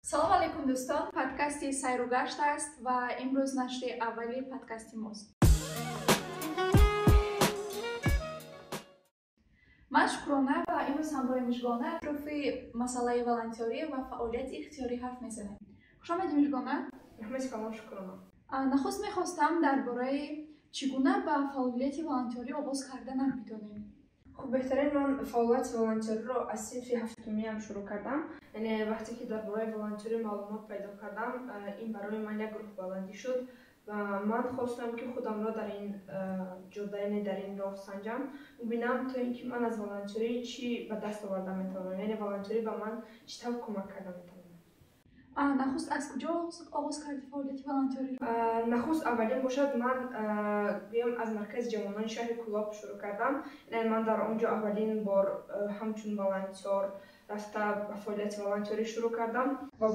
салом алейкум дӯстон, подкасти сайру гашт аст ва имрӯз нашри аввали подкасти мост. ман Шукрона ва имрӯз ҳамроҳи Мижгона руфи масъалаи волонтёрӣ ва фаъолияти ихтиёрӣ ҳарф мезанем. Хушомадӣ Мижгона. Салом Шукрона. нахуст мехостам дар бораи чӣ гуна ба фаъолияти волонтёрӣ оғоз карданам бидонем. خب بهترین من فعالیت ولنتری رو از صنف هفتمی هم شروع کردم. یعنی وقتی که درباره ولنتری معلومات پیدا کردم این برای من یک روح بلندی شد و من خواستم که خودم را در این جاده یعنی در این راه سنجم ببینم تا اینکه من از ولنتری چی به دست آورده میتونم، یعنی ولنتری به من چطور کمک کرده میتونه. نخست از کجا آغاز کردی فعالیت ولنتری رو؟ نخست اولین باشد من بیام از مرکز جوانان شهر کلاب شروع کردم. یعنی من در آنجا اولین بار همچون ولنتیر رفته به فعالیت ولنتری شروع کردم و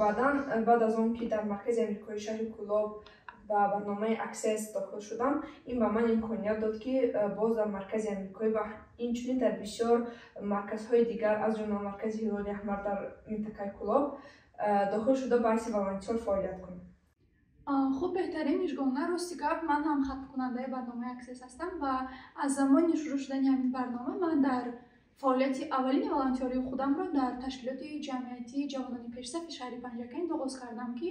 بعد از اون که در مرکز امریکایی شهر کلاب با برنامه اکسس داخل شدم، این به من امکانیت داد که باز در مرکز امریکایی و اینچنین در بسیار مرکزهای دیگر از جمله مرکز هلال احمر در منطقه کلاب داخل شده باعث ولنتیر فعالیت کنم. خوب بهترین Мижгона рости гап ман ҳам хатмкунандаи барномаи Access ҳастам ва аз замони шурӯъ шудани ҳамин барнома ман дар фаъолияти аввалини волонтёрии худамро дар ташкилоти ҷамъияти ҷавонони пешсафи шаҳри Панҷакент оғоз кардам ки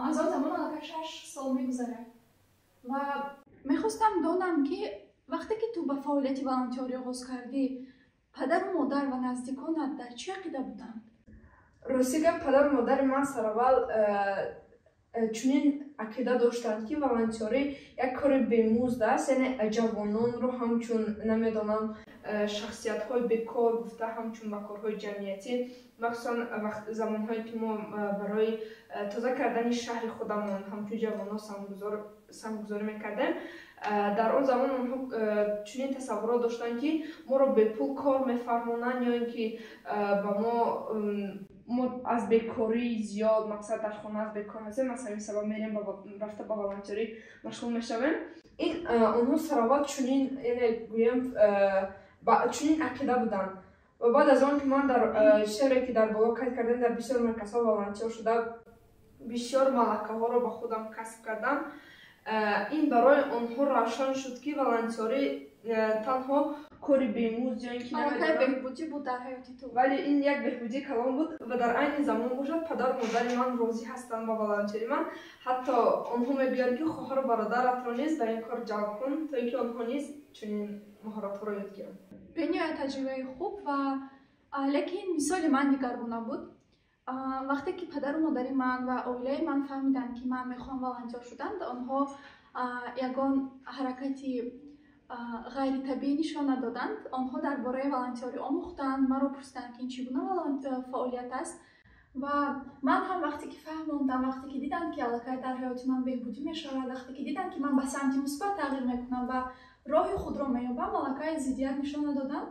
аз он замон аллакай 6 сол мегузарад ва мехостам донам ки вақте ки ту ба фаъолияти волонтёрӣ оғоз кардӣ падару модар ва наздиконат дар чӣ ақида буданд? рости гап падару модари ман сараввал чунин ақида доштанд ки волонтёрӣ як кори бемузд аст, яъне ҷавононро ҳамчун намедонам шахсиятҳои бекор гуфта ҳамчун ба корҳои ҷамъиятӣ махсусан замонҳое ки мо барои тоза кардани шаҳри худамон ҳамчун ҷавонҳо сангузорӣ мекардем, дар он замон онҳо чунин тасаввурот доштанд ки моро бепул кор мефармонанд ё ин ки ба мо аз бекории зиёд мақсад дар хона аз бекор ҳастем, аз ҳамин сабаб мерем рафта ба волонтёрӣ машғул мешавем. Ин онҳо сараввал чунин яъне гӯям чунин ақида буданд ва баъд аз он ки ман дар шеҳре ки дар боло қайд кардем дар бисёр марказҳо волонтёр шуда бисёр малакаҳоро ба худам касб кардам, ин барои онҳо равшан шуд ки волонтёрӣ танҳо кори бемузд ё ин ки беҳбудӣ буд дар ҳаёти ту, вале ин як беҳбудии калон буд ва дар айни замон бошад падару модари ман розӣ ҳастанд ба волонтёрии ман. Ҳатто онҳо мегӯянд ки хоҳару бародаратро низ дар ин кор ҷалб кун то ин ки онҳо низ чунин маҳоратҳоро ёд гиранд. бениҳоят таҷрибаи хуб ва лекин мисоли ман дигар гуна буд. вақте ки падару модари ман ва оилаи ман фаҳмиданд ки ман мехоҳам волонтёр шудан, онҳо ягон ҳаракати ғайритабиӣ нишон надоданд. онҳо дар бораи волонтёрӣ омӯхтанд, маро пурсиданд ки ин чӣ гуна фаъолият аст ва ман ҳам вақте ки фаҳмондам, вақте ки диданд ки аллакай дар ҳаёти ман беҳбудӣ мешавад, вақте ки диданд ки ман ба самти мусбат тағйир мекунам ва роҳи худро меёбам, аллакай зиддият нишон надоданд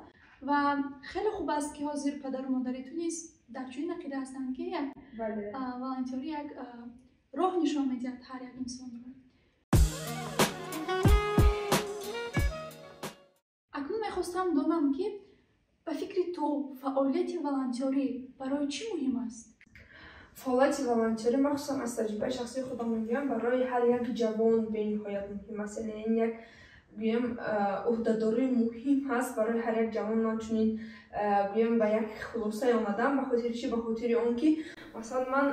ва хеле хуб аст ки ҳозир падару модари ту низ дар чунин ақида ҳастанд ки волонтёрӣ як роҳ нишон медиҳад ҳар як инсонро. акнун мехостам донам ки ба фикри ту фаъолияти волонтёрӣ барои чӣ муҳим аст? фаъолияти волонтёрӣ махсусан аз таҷрибаи шахсии худам мегӯям барои ҳар як ҷавон бениҳоят муҳим аст. яъне ин як гӯям ӯҳдадории муҳим ҳаст барои ҳар як ҷавон. ман чунин гӯям ба як хулосае омадам ба хотири чӣ? Ба хотири он ки масалан ман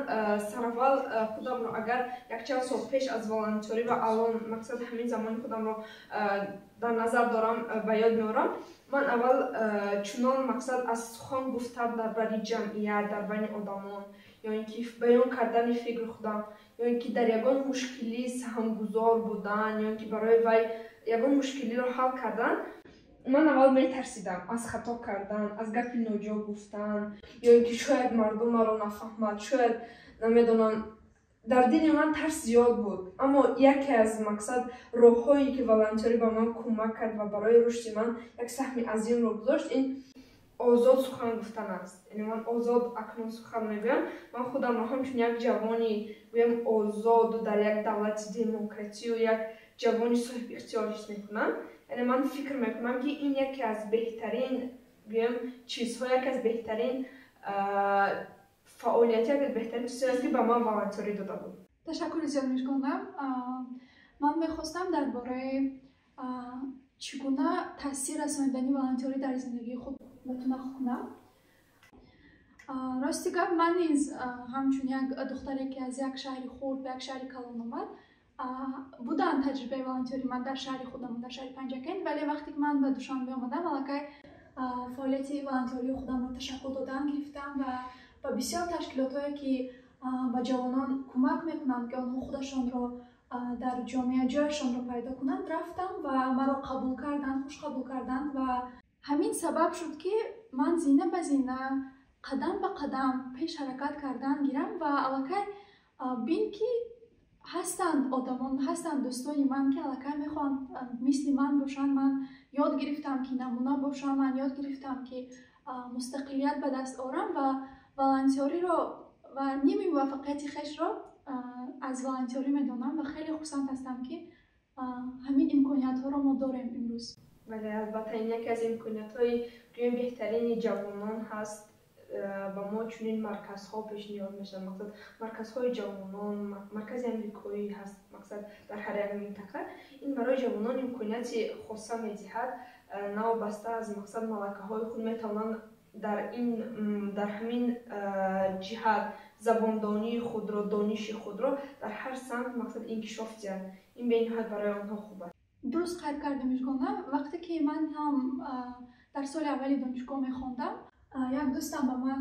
сараввал худамро агар якчанд сол пеш аз волонтёрӣ ва алон мақсад ҳамин замони худамро дар назар дорам ба ёд меорам, ман аввал чунон мақсад аз сухан гуфтан дар бари ҷамъият дар байни одамон ё ин ки баён кардани фикри худам ё ин ки дар ягон мушкилӣ саҳмгузор будан ё ин ки барои вай ягон мушкилиро ҳал кардан, ман аввал метарсидам аз хато кардан, аз гапи ноҷо гуфтан ё ин ки шояд мардум маро нафаҳмад, шояд намедонам, дар дили ман тарс зиёд буд. аммо яке аз мақсад роҳҳое ки волонтёрӣ ба ман кӯмак кард ва барои рушди ман як саҳми азимро гузошт, ин озод сухан гуфтан аст. яъне ман озод акнун сухан мегӯям. ман худамро ҳамчун як ҷавони гӯям озоду дар як давлати демократию як ҷавони соҳиби ихтиёр ҳис мекунам. яъне ман фикр мекунам ки ин яке аз беҳтарин гӯям чизҳо, яке аз беҳтарин фаъолияти як беҳтарин чизе аст ки ба ман волонтёрӣ дода буд? Ташаккури зиёд мекунам. Ман мехостам дар бораи чӣ гуна таъсир расонидани волонтёрӣ дар зиндагии худ метавонад кунад. Рости гап, ман низ ҳамчун як духтаре ки аз як шаҳри хурд ба як шаҳри калон омад, буданд таҷрибаи волонтёрӣ ман дар шаҳри худам, дар шаҳри Панҷакент, вале вақте ки ман ба Душанбе омадам, аллакай фаъолияти волонтёрии худамро ташаккул додан гирифтам ва ба бисёр ташкилотҳое ки ба ҷавонон кӯмак мекунанд ки онҳо худашонро дар ҷомеа ҷойашонро пайдо кунанд рафтам ва маро қабул карданд, хуш қабул карданд ва ҳамин сабаб шуд ки ман зина ба зина, қадам ба қадам пеш ҳаракат кардан гирам ва аллакай бин ки ҳастанд одамон, ҳастанд дӯстони ман ки аллакай мехоҳанд мисли ман бошанд. Ман ёд гирифтам ки намуна бошам, ман ёд гирифтам ки мустақилият ба даст орам ва волонтёриро ва ними муваффақияти хешро аз волонтёрӣ медонам ва хеле хурсанд ҳастам ки ҳамин имкониятҳоро мо дорем имрӯз. Вале албатта ин яке аз имкониятҳои гӯем беҳтарини ҷавонон ҳаст. Ба мо чунин марказҳо пешниҳод мешаванд. Мақсад марказҳои ҷавонон, маркази амрикоӣ ҳаст мақсад дар ҳар як минтақа. Ин барои ҷавонон имконияти хоса медиҳад. Навобаста аз мақсад малакаҳои худ метавонанд дар ҳамин ҷиҳат забондонии худро, дониши худро дар ҳар самт мақсад инкишоф диҳанд. Ин бениҳоят барои онҳо хуб аст. Дуруст қайд кардем Мижгона. Вақте ки ман ҳам дар соли аввали донишгоҳ мехондам, як дӯстам ба ман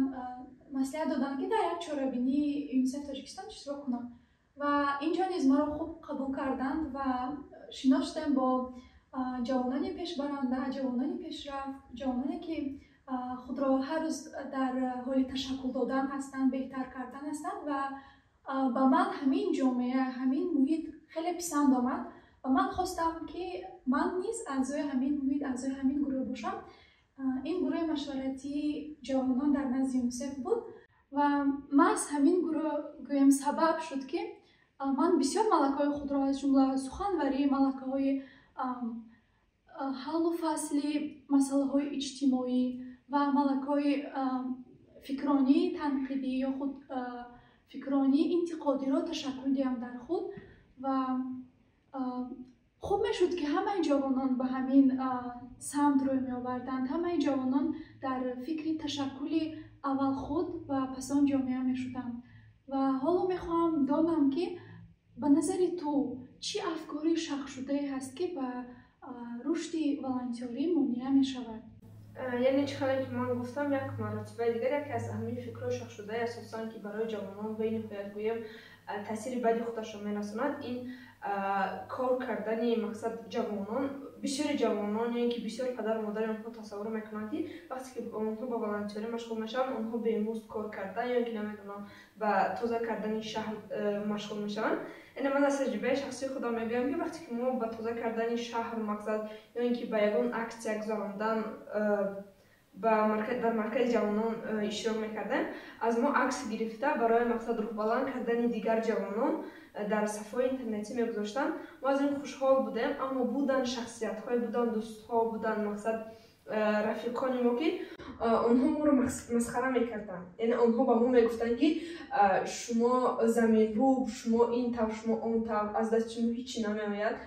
маслиҳат доданд ки дар як чорабинии ЮНИСЕФ Тоҷикистон иштирок кунам ва инҷо низ маро хуб қабул карданд ва шинос шудем бо ҷавонони пешбаранда, ҷавонони пешрафт, ҷавононе ки худро ҳар рӯз дар ҳоли ташаккул додан ҳастанд, беҳтар кардан ҳастанд ва ба ман ҳамин ҷомеа, ҳамин муҳит хеле писанд омад ва ман хостам ки ман низ аъзои ҳамин муҳит, аъзои ҳамин гурӯҳ бошам. Ин гурӯҳи машваратии ҷавонон дар назди ЮНИСЕФ буд ва маҳз ҳамин гурӯҳ гӯем сабаб шуд ки ман бисёр малакаҳои худро аз ҷумла суханварӣ, малакаҳои ҳаллу фасли масъалаҳои иҷтимоӣ ва малакаҳои фикронии танқидӣ ё худ фикронии интиқодиро ташаккул диҳам дар худ ва хуб мешуд ки ҳамаи ҷавонон ба ҳамин самт рӯй меоварданд. Ҳамаи ҷавонон дар фикри ташаккули аввал худ ва пас он ҷомеа мешуданд ва ҳоло мехоҳам донам ки ба назари ту чӣ афкори шахшудае ҳаст ки ба рушди волонтёрӣ монеа мешавад? Яъне чӣ хеле ки ман гуфтам, як маротибаи дигар яке аз ҳамин фикрҳои шахшудаи асосан ки барои ҷавонон бениҳоят гӯем таъсири баъди худашон мерасонад, ин кор кардани мақсад ҷавонон. Бисёри ҷавонон яъне ки бисёр падару модари онҳо тасаввур мекунанд ки вақте ки онҳо ба волонтёрӣ машғул мешаванд, онҳо бемузд кор кардан ё ки намедонам ба тоза кардани шаҳр машғул мешаванд. Яъне ман аз таҷрибаи шахсии худам мегӯям ки вақте ки мо ба тоза кардани шаҳр мақсад ё ин ки ба ягон аксия гузарондан дар маркази ҷавонон иштирок мекардем, аз мо акс гирифта барои мақсад рӯҳбаланд кардани дигар ҷавонон дар сафҳои интернетӣ мегузоштанд. Мо аз ин хушҳол будем, аммо буданд шахсиятҳое, буданд дӯстҳо, буданд мақсад рафиқони мо ки онҳо моро масхара мекарданд. Яъне онҳо ба мо мегуфтанд ки шумо заминрӯ, шумо ин тавр, шумо он тавр, аз дасти шумо ҳичи намеояд.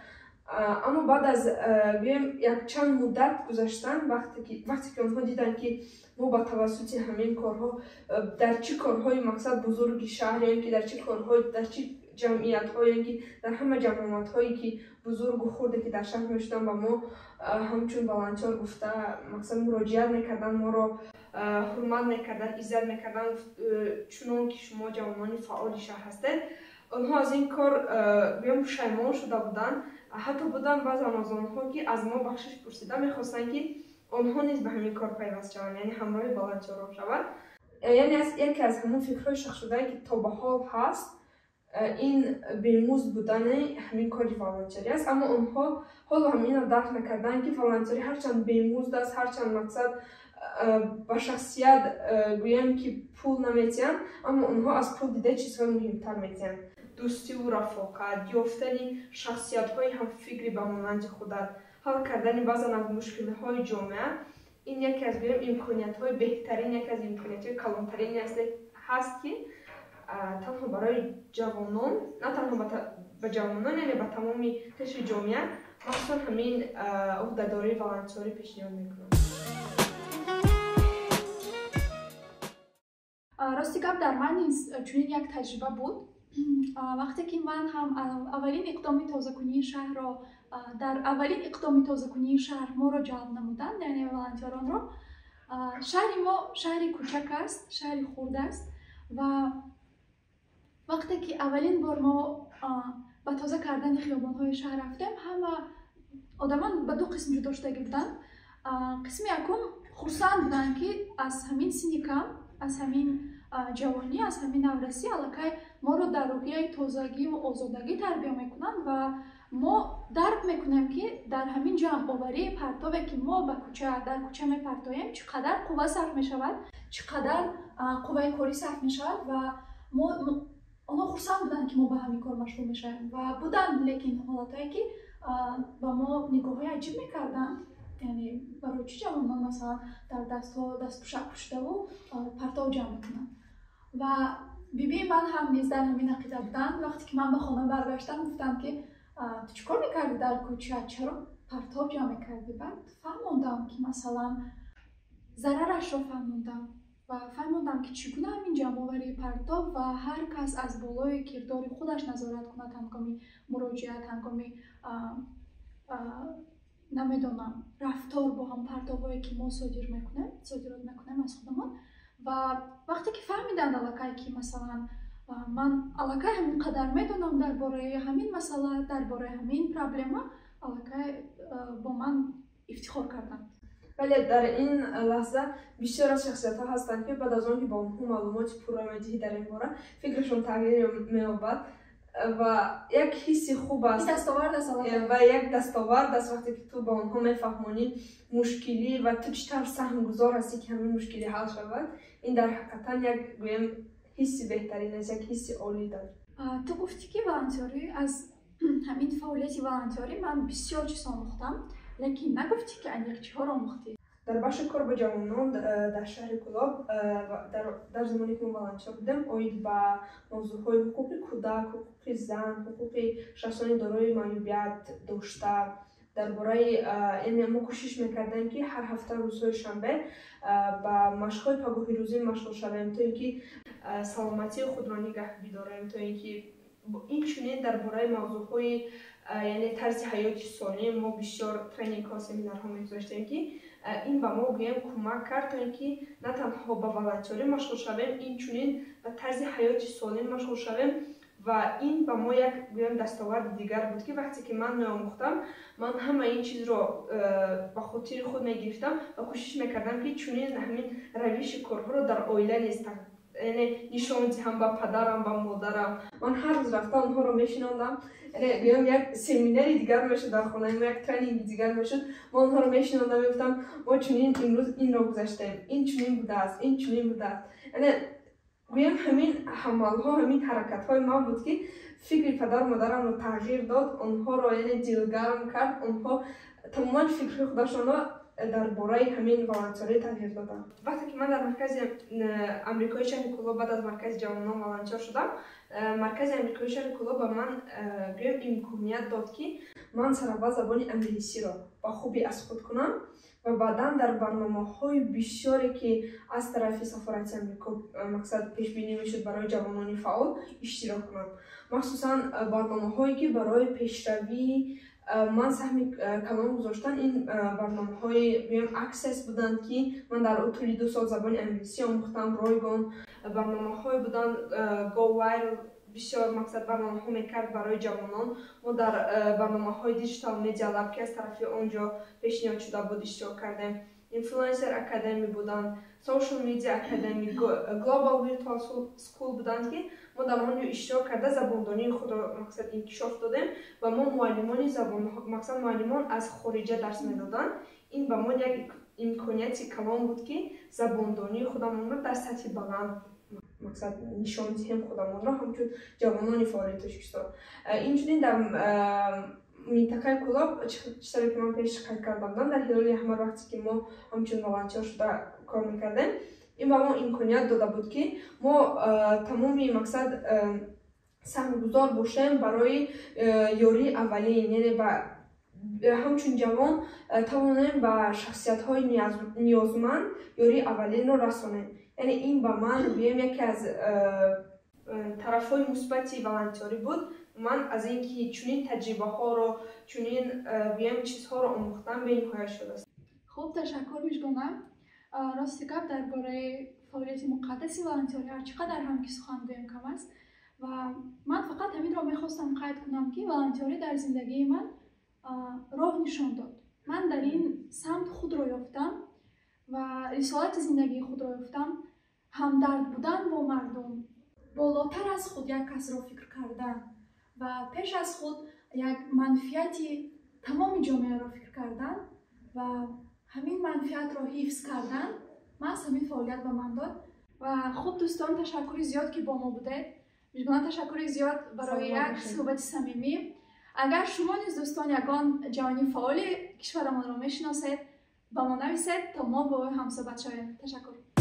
Аммо баъд аз гӯем якчанд муддат гузаштан, вақте ки онҳо диданд ки мо ба тавассути ҳамин корҳо дар чӣ корҳои мақсад бузурги шаҳр ё ки дар чӣ корҳои дар чӣ ҷамъиятҳо ё ки дар ҳама ҷамъомадҳое ки бузургу хурде ки дар шаҳр мешуданд ба мо ҳамчун волонтёр гуфта мақсад муроҷиат мекарданд, моро ҳурмат мекарданд, иззат мекарданд, чунон ки шумо ҷавонони фаъоли шаҳр ҳастед. онҳо аз ин кор гӯем пушаймон шуда буданд. ҳатто буданд баъзан аз онҳо ки аз мо бахшиш пурсида мехостанд ки онҳо низ ба ҳамин кор пайваст шаванд, яъне ҳамроҳи волонтёрон шаванд. Яъне яке аз ҳамон фикрҳои шахшудае ки то ба ҳол ҳаст, ин бемузд будани ҳамин кори волонтёрӣ аст. Аммо онҳо ҳоло ҳаминро дарк накарданд ки волонтёрӣ ҳарчанд бемузд аст, ҳарчанд мақсад ба шахсият гӯем ки пул наметиҳанд, аммо онҳо аз пул дида чизҳои муҳимтар метиҳанд. дӯстиву рафоқат, ёфтани шахсиятҳои ҳамфикри ба монанди худат, ҳал кардани баъзан аз мушкилиҳои ҷомеа. Ин яке аз гӯем имкониятҳои беҳтарин, яке аз имкониятҳои калонтарини ҳаст ки танҳо барои ҷавонон, на танҳо ба ҷавонон, яъне ба тамоми қишри ҷомеа махсусан ҳамин уҳдадории волонтёрӣ пешниҳод мекунам. рости гап дар ман низ чунин як таҷриба буд. вақте ки ман ҳам аввалин иқдоми тозакунии шаҳрро дар аввалин иқдоми тозакунии шаҳр моро ҷалб намуданд, яъне волонтёронро. шаҳри мо шаҳри кӯчак аст, шаҳри хурд аст ва вақте ки аввалин бор мо ба тоза кардани хиёбонҳои шаҳр рафтем, ҳама одамон ба ду қисм ҷудо шудагӣ буданд. қисми якум хурсанд буданд ки аз ҳамин синни кам, аз ҳамин ҷавонӣ, аз ҳамин наврасӣ аллакай моро дар рӯҳияи тозагиву озодагӣ тарбия мекунанд ва мо дарк мекунем ки дар ҳамин ҷамъоварии партове ки мо дар кӯча мепартоем чӣ қадар қувва сарф мешавад, чӣ қадар қувваи корӣ сарф мешавад ва онҳо хурсанд буданд ки мо ба ҳамин кор машғул мешавем ва буданд лекин ҳолатое ки ба мо нигоҳҳои аҷиб мекарданд. яъне барои чӣ ҷавонон масалан дар дастҳо дастпӯшак пӯшидаву партов ҷамъ мекунанд. ва бибии ман ҳам низ дар ҳамин ақида буданд. вақте ки ман ба хона баргаштам гуфтам ки ту чӣ кор мекардӣ дар кӯча, чаро партов ҷамъ мекардӣ? баъд фаҳмондам ки масалан зарарашро фаҳмондам ва фаҳмондам ки чӣ гуна ҳамин ҷамъоварии партов ва ҳар кас аз болои кирдори худаш назорат кунад ҳангоми муроҷиат, ҳангоми намедонам рафтор бо ҳам партовҳое ки мо содирот мекунем аз худамон. ва вақте ки фаҳмиданд аллакай ки масалан ман аллакай ҳамин қадар медонам дар бораи ҳамин масъала, дар бораи ҳамин проблема, аллакай бо ман ифтихор карданд. вале дар ин лаҳза бисёр аз шахсиятҳо ҳастанд ки баъд аз он ки ба онҳо маълумоти пурра медиҳӣ дар ин бора, фикрашон тағйир меёбад ва як ҳисси хуб аст ва як дастовард аст вақте ки ту ба онҳо мефаҳмонӣ мушкилӣ ва ту чӣ тавр саҳмгузор ҳастӣ ки ҳамин мушкилӣ ҳал шавад. Ин дар ҳақиқатан як гӯем ҳисси беҳтарин аст, як ҳисси олӣ дар. ту гуфтӣ ки волонтёрӣ, аз ҳамин фаъолияти волонтёрӣ ман бисёр чиз омӯхтам, лекин нагуфтӣ ки айниқ чиҳоро омӯхтӣ? дар бахши кор ба ҷавонон дар шаҳри Кӯлоб дар замоне ки мо волонтёр будем оид ба мавзӯъҳои ҳуқуқи кӯдак, ҳуқуқи зан, ҳуқуқи шахсони дорои маъюбият дошта, дар бораи яъне мо кӯшиш мекардем ки ҳар ҳафта рӯзҳои шанбе ба машқҳои пагоҳи рӯзӣ машғул шавем, то ин ки саломатии худро нигаҳ бидорем, то ин ки инчунин дар бораи мавзӯъҳои яъне тарзи ҳаёти солим мо бисёр тренингҳо, семинарҳо мегузоштем ки ин ба мо гӯем кӯмак кард то ин ки на танҳо ба волонтёрӣ машғул шавем, инчунин ба тарзи ҳаёти солим машғул шавем ва ин ба мо як гӯем дастоварди дигар буд ки вақте ки ман меомӯхтам, ман ҳама ин чизро ба хотири худ мегирифтам ва кӯшиш мекардам ки чунин ҳамин равиши корҳоро дар оила низ яъне нишон диҳам ба падарам, ба модарам. Ман ҳар рӯз рафта онҳоро мешинондам, гӯем як семинари дигар мешуд дар хонаи мо, як тренинги дигар мешуд. Мо онҳоро мешинондам, мегуфтам мо чунин имрӯз инро гузаштем, ин чунин будааст, ин чунин будааст. яъне гӯем ҳамин амалҳо, ҳамин ҳаракатҳои ман буд ки фикри падару модарамро тағйир дод, онҳоро яъне дилгарм кард, онҳо тамоман фикрҳои худашонро дар бораи ҳамин волонтёрӣ тағйир доданд. вақте ки ман дар маркази амрикои шаҳри Кӯлоб баъд аз маркази ҷавонон волонтёр шудам, маркази амрикои шаҳри Кӯлоб ба ман гӯем имконият дод ки ман сараввал забони англисиро ба хубӣ аз худ кунам ва баъдан дар барномаҳои бисёре ки аз тарафи сафорати амрико мақсад пешбинӣ мешуд барои ҷавонони фаъол иштирок кунам. махсусан барномаҳое ки барои пешравӣ ман саҳми калон гузоштан ин барномаҳои гӯем Access буданд ки ман дар тӯли 2 сол забони англисӣ омӯхтам. Ройгон барномаҳое буданд, Go Wild бисёр мақсад барномаҳо мекард барои ҷавонон. мо дар барномаҳои Digital Media Lab ки аз тарафи он ҷо пешниҳод шуда буд иштирок кардем. Influencer Academy буданд, Social Media Academy, Global Virtual School буданд ки мо дар он ҷо иштирок карда забондонии худро мақсад инкишоф додем ва мо муаллимони забонҳо мақсад муаллимон аз хориҷа дарс медоданд. ин ба мо як имконияти калон буд ки забондонии худамонро дар сатҳи баланд мақсад нишон диҳем худамонро ҳамчун ҷавонони фаъоли Тоҷикистон. Инчунин дар минтақаи Кӯлоб чизҳое ки ман пеш қайд карда будам, дар ҳилоли ҳамар вақте ки мо ҳамчун волонтёр шуда кор мекардем, این به ما امکانیت داده بود که ما تمامی مقصد سرمایه‌گذار باشیم برای یاری اولین، یعنی همچون جوان توانیم به شخصیت‌های نیازمند یاری اولین رو رسانیم. یعنی این به من بگیم یکی از طرف‌های مثبت والنتیری بود. من از اینکه چنین تجربه ها رو چنین بگیم چیزها رو آموختم به این پایه شده است. خوب تشکر می‌کنم. راستی گپ درباره فعالیت مقدس والنتیری هر چقدر هم که سخن گویم کم است و من فقط همین را می‌خواستم قید کنم که والنتیری در زندگی من راه نشان داد. من در این سمت خود را یافتم و رسالت زندگی خود را یافتم. همدرد بودن با مردم، بالاتر از خود یک کس را فکر کردن و پیش از خود یک منفعتی تمام جامعه را فکر کردن و همین منفعت را حفظ کردن، من همین فعالیت به من داد. و خوب دوستان، تشکر زیاد که با ما بودید. می‌گویم تشکر زیاد برای یک صحبت صمیمی. اگر شما نیز دوستان یگان جوانی فعال کشورمان را میشناسید، با ما نویسید تا ما با هم صحبت شویم. تشکر.